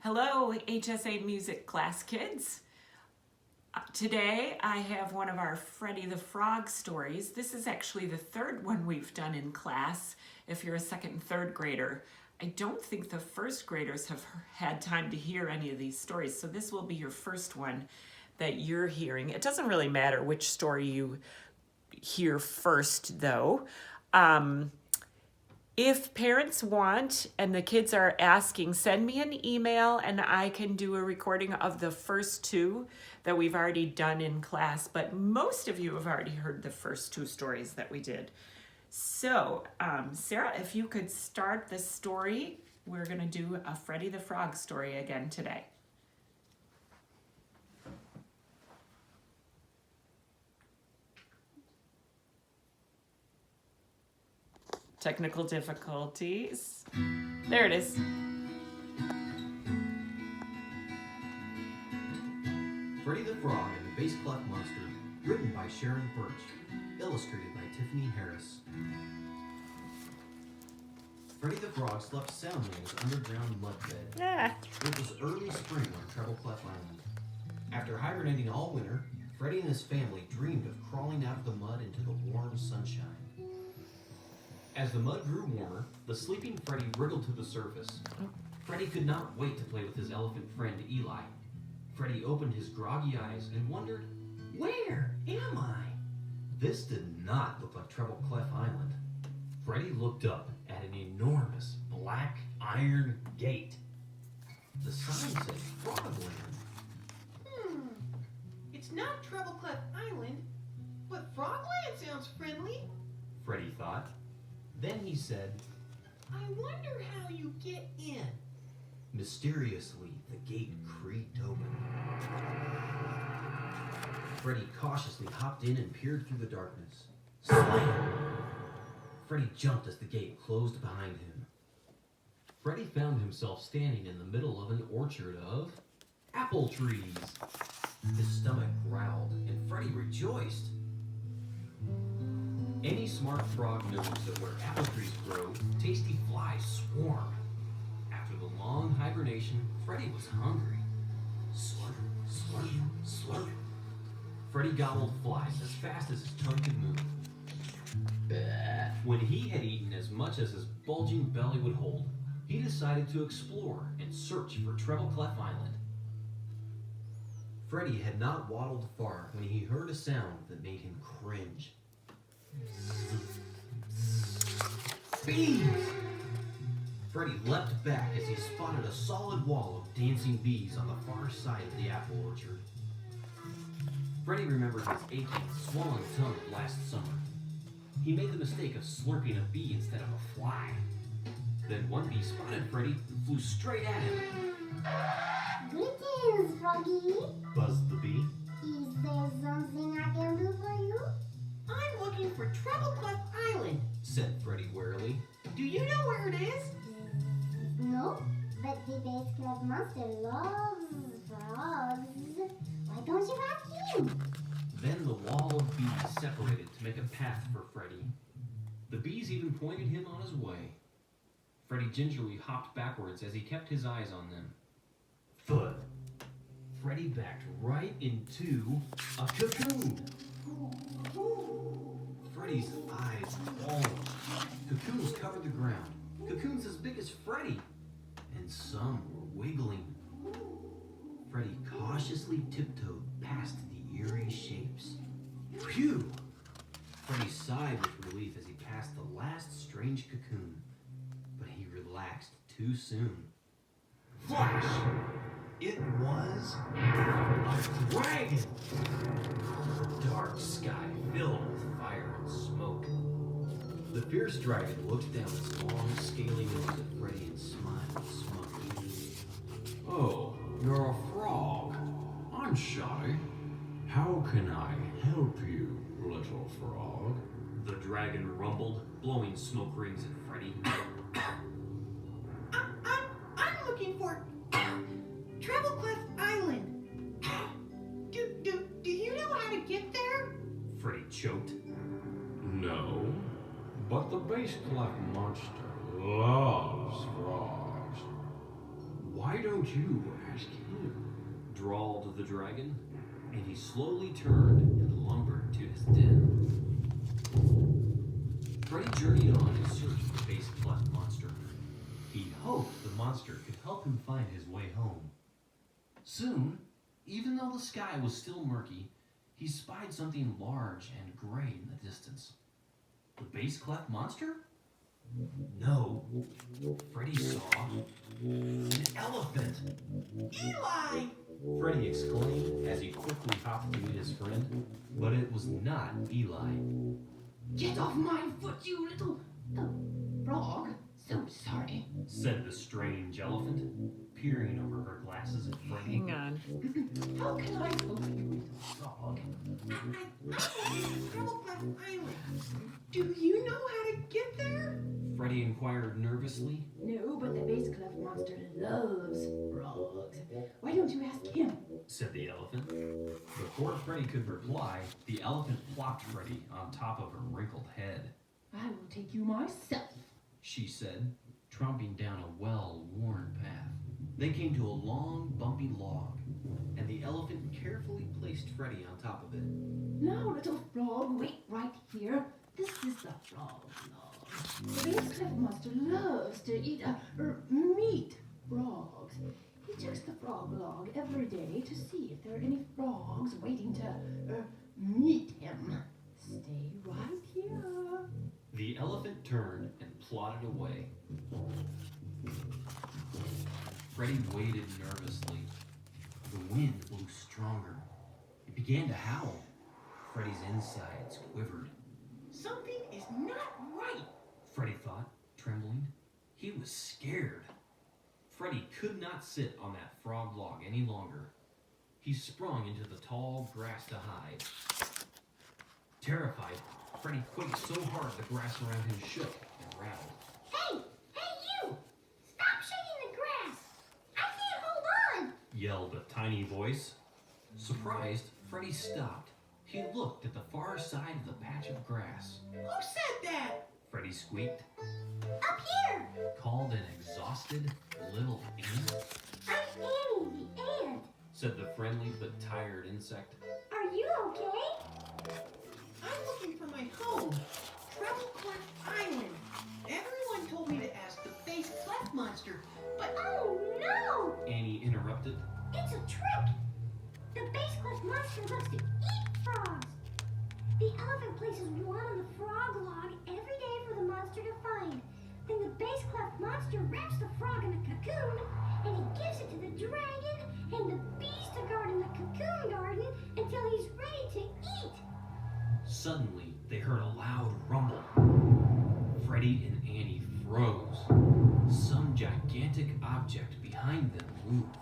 Hello, HSA music class kids. Today I have one of our Freddie the Frog stories. This is actually the third one we've done in class if you're a second and third grader. I don't think the first graders have had time to hear any of these stories, so this will be your first one that you're hearing. It doesn't really matter which story you hear first though. If parents want and the kids are asking, send me an email and I can do a recording of the first two that we've already done in class. But most of you have already heard the first two stories that we did. So, Sarah, if you could start the story, we're going to do a Freddie the Frog story again today. Technical difficulties. There it is. Freddie the Frog and the Bass Clef Monster, written by Sharon Birch, illustrated by Tiffany Harris. Freddie the Frog slept soundly in his underground mud bed. It was early spring on Treble Clef Island. After hibernating all winter, Freddie and his family dreamed of crawling out of the mud into the warm sunshine. As the mud grew warmer, the sleeping Freddie wriggled to the surface. Freddie could not wait to play with his elephant friend Eli. Freddie opened his groggy eyes and wondered, "Where am I?" This did not look like Treble Clef Island. Freddie looked up at an enormous black iron gate. The sign said Frogland. It's not Treble Clef Island, but Frogland sounds friendly. Freddie thought. Then he said, I wonder how you get in. Mysteriously, the gate creaked open. Freddie cautiously hopped in and peered through the darkness. Slam! Freddie jumped as the gate closed behind him. Freddie found himself standing in the middle of an orchard of apple trees. His stomach growled, and Freddie rejoiced. Any smart frog knows that where apple trees grow, tasty flies swarm. After the long hibernation, Freddie was hungry. Slurp, slurp, slurp. Freddie gobbled flies as fast as his tongue could move. When he had eaten as much as his bulging belly would hold, he decided to explore and search for Treble Clef Island. Freddie had not waddled far when he heard a sound that made him cringe. Bees! Freddie leapt back as he spotted a solid wall of dancing bees on the far side of the apple orchard. Freddie remembered his aching, swollen tongue of last summer. He made the mistake of slurping a bee instead of a fly. Then one bee spotted Freddie and flew straight at him. Greetings, Froggy. Buzzed the bee. Is there something I can do for you? I'm looking for Treble Clef Island. Said Freddie warily. Do you know where it is? No, but the Bass Clef Monster loves frogs. Why don't you ask him? Then the wall of bees separated to make a path for Freddie. The bees even pointed him on his way. Freddie gingerly hopped backwards as he kept his eyes on them. Thud! Freddie backed right into a cocoon. Freddie's eyes bulged. Cocoons covered the ground. Cocoons as big as Freddie. And some were wiggling. Freddie cautiously tiptoed past the eerie shapes. Phew! Freddie sighed with relief as he passed the last strange cocoon. But he relaxed too soon. Flash! It was a dragon! The dark sky filled with fire and smoke. The fierce dragon looked down its long, scaly nose at Freddie and smiled smugly. Oh, you're a frog. I'm shy. How can I help you, little frog? The dragon rumbled, blowing smoke rings at Freddie. I'm looking for Treble Clef Island. Do you know how to get there? Freddie choked. No, but the Bass Clef Monster loves frogs. Why Why don't you ask him? Drawled the dragon, and he slowly turned and lumbered to his den. Freddie journeyed on in search of the base Clef monster. He hoped the monster could help him find his way home. Soon, even though the sky was still murky, he spied something large and gray in the distance. The base Clef monster? No, Freddie saw an elephant. Eli! Freddie exclaimed as he quickly hopped to meet his friend, but it was not Eli. Get off my foot, you little frog. So sorry. Said the strange elephant, peering over her glasses at Freddie. Hang on. How can I help you, little frog? I'm from Treble Clef Island. Do you know how to get there? Freddie inquired nervously. No, but the base Clef monster loves frogs. Why don't you ask him? Said the elephant. Before Freddie could reply, the elephant plopped Freddie on top of her wrinkled head. I will take you myself. She said, tromping down a well-worn path. They came to a long, bumpy log, and the elephant carefully placed Freddie on top of it. Now, little frog, wait right here. This is the frog log. The base Clef monster loves to eat meat frogs. He checks the frog log every day to see if there are any frogs waiting to meet him. Stay right here. The elephant turned and plodded away. Freddie waited nervously. The wind blew stronger. It began to howl. Freddie's insides quivered. Something is not right. Freddie thought, trembling. He was scared. Freddie could not sit on that frog log any longer. He sprung into the tall grass to hide. Terrified, Freddie quaked so hard the grass around him shook and rattled. Hey! Hey, you! Stop shaking the grass! I can't hold on! Yelled a tiny voice. Surprised, Freddie stopped. He looked at the far side of the patch of grass. Who said that? Freddie squeaked, Up here! called an exhausted little ant. I'm Annie, the ant. Said the friendly but tired insect. Are you okay? I'm looking for my home, Treble Clef Island. Everyone told me to ask the base Clef monster, but Oh no! Annie interrupted. It's a trick! The base Clef monster loves to eat frogs. The elephant places one on the frog log every day for the monster to find. Then the base Clef monster wraps the frog in a cocoon and he gives it to the dragon and the bees to guard in the cocoon garden until he's ready to eat. Suddenly, they heard a loud rumble. Freddie and Annie froze. Some gigantic object behind them moved.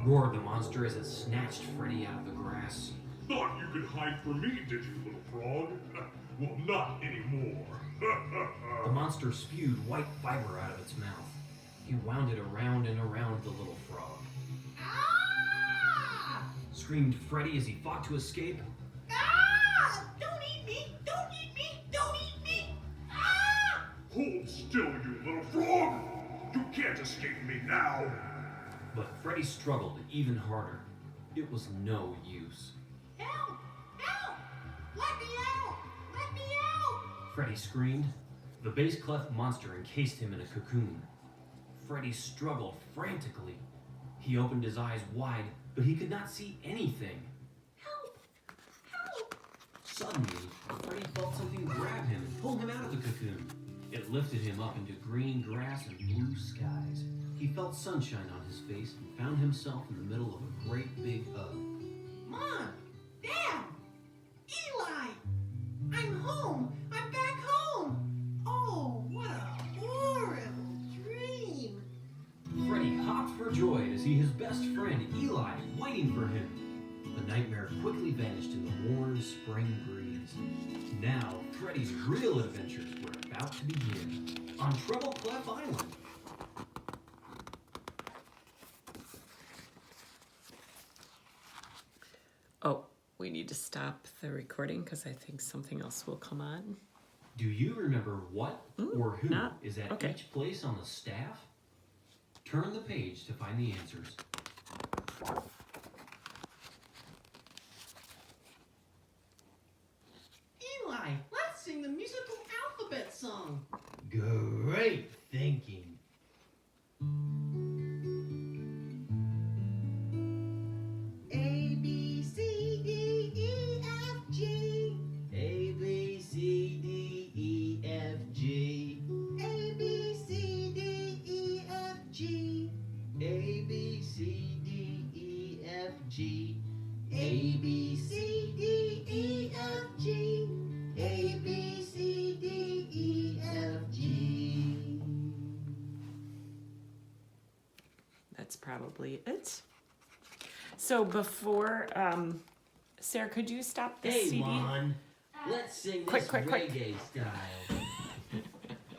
Roared the monster as it snatched Freddie out of the grass. Thought you could hide from me, did you, little frog? Well, not anymore. The monster spewed white fiber out of its mouth. He wound it around and around the little frog. ah! Screamed Freddie as he fought to escape. Ah! Don't eat me! Don't eat me! Don't eat me! Ah! Hold still, you little frog! You can't escape me now! But Freddie struggled even harder. It was no use. Help! Help! Let me out! Let me out! Freddie screamed. The base Clef monster encased him in a cocoon. Freddie struggled frantically. He opened his eyes wide, but he could not see anything. Help! Help! Suddenly, Freddie felt something grab him and pull him out of the cocoon. It lifted him up into green grass and blue skies. He felt sunshine on his face and found himself in the middle of a great big hug. Mom! Dad! Eli! I'm home! I'm back home! Oh, what a horrible dream! Freddie hopped for joy to see his best friend Eli waiting for him. The nightmare quickly vanished in the warm spring breeze. Now, Freddie's real adventures were about to begin on Treble Clef Island. Oh, we need to stop the recording because I think something else will come on. Do you remember what or who not- is at okay. each place on the staff? Turn the page to find the answers. Eli, let's sing the musical alphabet song. Great thinking. A, B, C, D, E, F, G. A, B, C, D, E, F, G. A, B, C, D, E, F, G. A, B, C, D, E, F, G. A, B, C, D, E, F, G. A, B, C, D, E, F, G. That's probably it. So before, Sarah, could you stop the Hey, CD? Lon, let's sing Quick, this quick, quick. reggae style.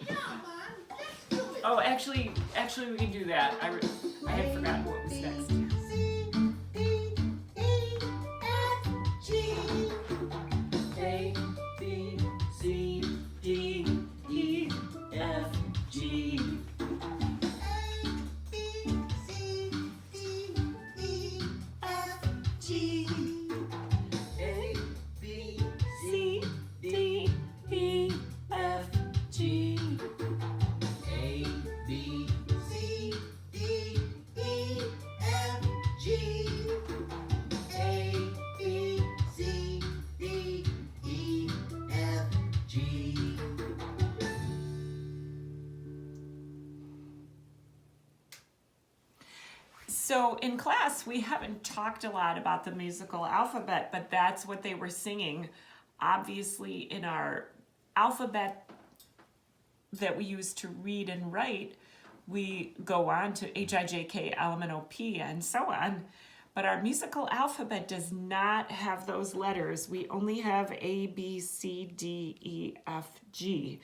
Yeah, Mom, let's do it. Oh, actually, we can do that. I had forgotten what was next. C, D, E, F, G. A, B, C, D, E, F, G. A, B, C, D, E, F, G. A, B, C, D, E, F, G. A, B, C, D, E, F, G. A, B, C, D, E, F, G. So in class, we haven't talked a lot about the musical alphabet, but that's what they were singing. Obviously, in our alphabet that we use to read and write, we go on to H-I-J-K, L-M-N-O-P, and so on. But our musical alphabet does not have those letters. We only have A, B, C, D, E, F, G.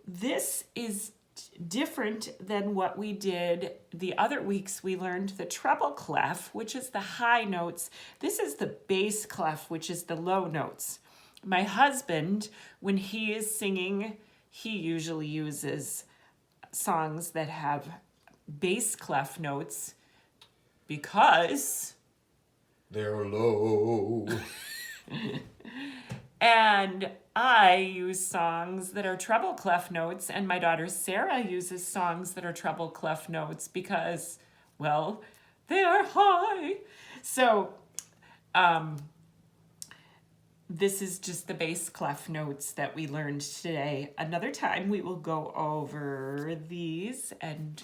This is different than what we did the other weeks. We learned the treble clef, which is the high notes. This is the bass clef, which is the low notes. My husband, when he is singing, he usually uses songs that have bass clef notes because they're low. and I use songs that are treble clef notes, and my daughter Sarah uses songs that are treble clef notes because, well, they are high. So, this is just the bass clef notes that we learned today. Another time we will go over these and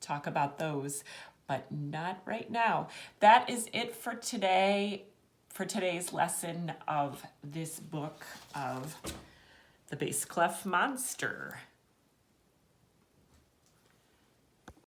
talk about those, but not right now. That is it for today. For today's lesson of this book of the Bass Clef Monster.